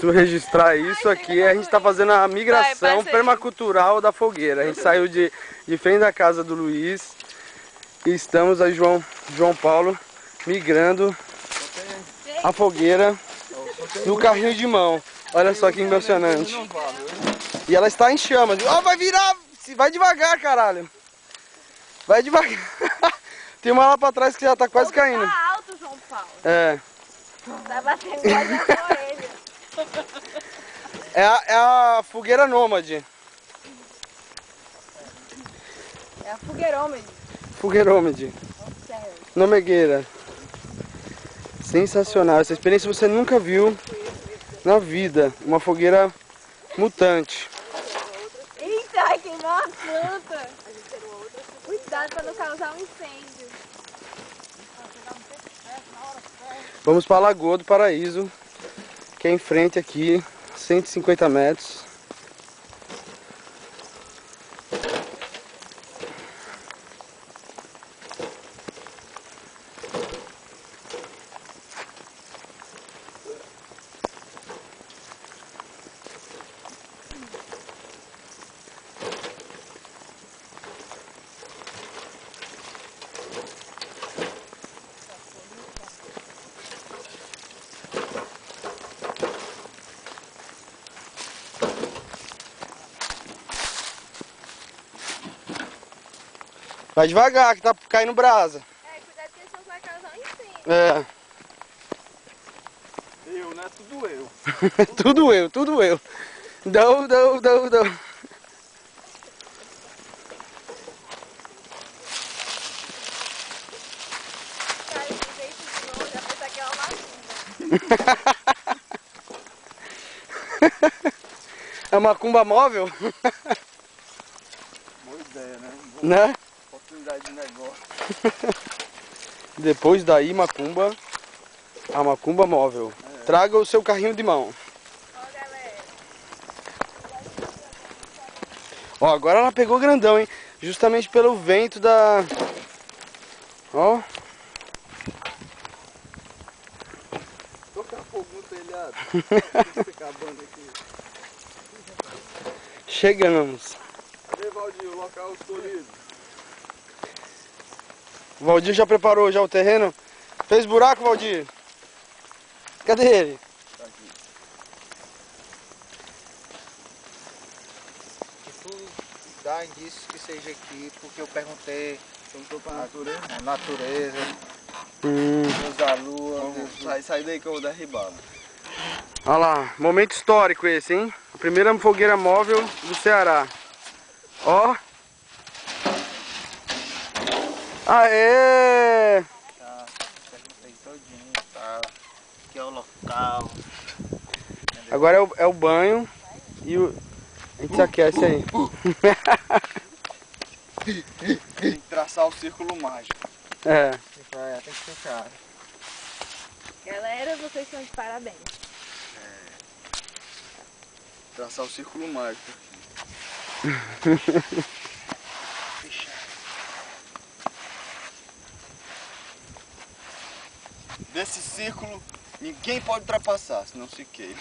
Preciso registrar isso aqui. A gente está fazendo a migração permacultural da fogueira. A gente saiu de frente da casa do Luiz e estamos aí, João Paulo, migrando a fogueira no carrinho de mão. Olha só que emocionante. E ela está em chamas. Ó, vai virar! Vai devagar, caralho. Vai devagar. Tem uma lá pra trás que já tá quase caindo. Tá alto, João Paulo. É. Tá batendo quase na sua orelha. É a fogueira nômade. É a fogueirômede. Fogueirômede. Nomegueira. Sensacional. Essa experiência você nunca viu na vida. Uma fogueira mutante. Eita, vai queimar a planta. Cuidado pra não causar um incêndio. Vamos para a Lagoa do Paraíso, que é em frente aqui, 150 metros. Vai devagar, que tá caindo brasa. É, cuidado que senão vai causar um incêndio. É. Eu, né? Tudo eu. Tudo eu, tudo eu. Dou. Cara, esse jeito de longe, já pensa que é uma macumba. É uma macumba móvel? Boa ideia, né? Boa Né? oportunidade de negócio. Depois daí, macumba, a macumba móvel. É. Traga o seu carrinho de mão. Ó, galera. Ó, agora ela pegou grandão, hein? Justamente pelo vento da... Ó. Tocar fogo no telhado. Acabando aqui. Chegamos. Cadê, Valdir? O local escolhido. O Valdir já preparou já o terreno? Fez buraco, Valdir? Cadê ele? Tá aqui. Que tudo dá indícios que seja aqui, porque eu perguntei Perguntou pra natureza. a natureza, Hum. Deus da lua, Vamos, sai daí que eu vou derribar. Olha lá, momento histórico esse, hein? A primeira fogueira móvel do Ceará. Ó. Aê! tá, perguntei todinho, tá, aqui é o local. Entendeu? Agora é o banho e a gente se aquece aí. Tem que traçar o círculo mágico. É. Tem que fechar. Galera, vocês estão de parabéns. Traçar o círculo mágico. Fechar. Desse círculo, ninguém pode ultrapassar, senão se queima.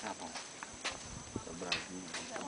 Tá bom. Dobradinho.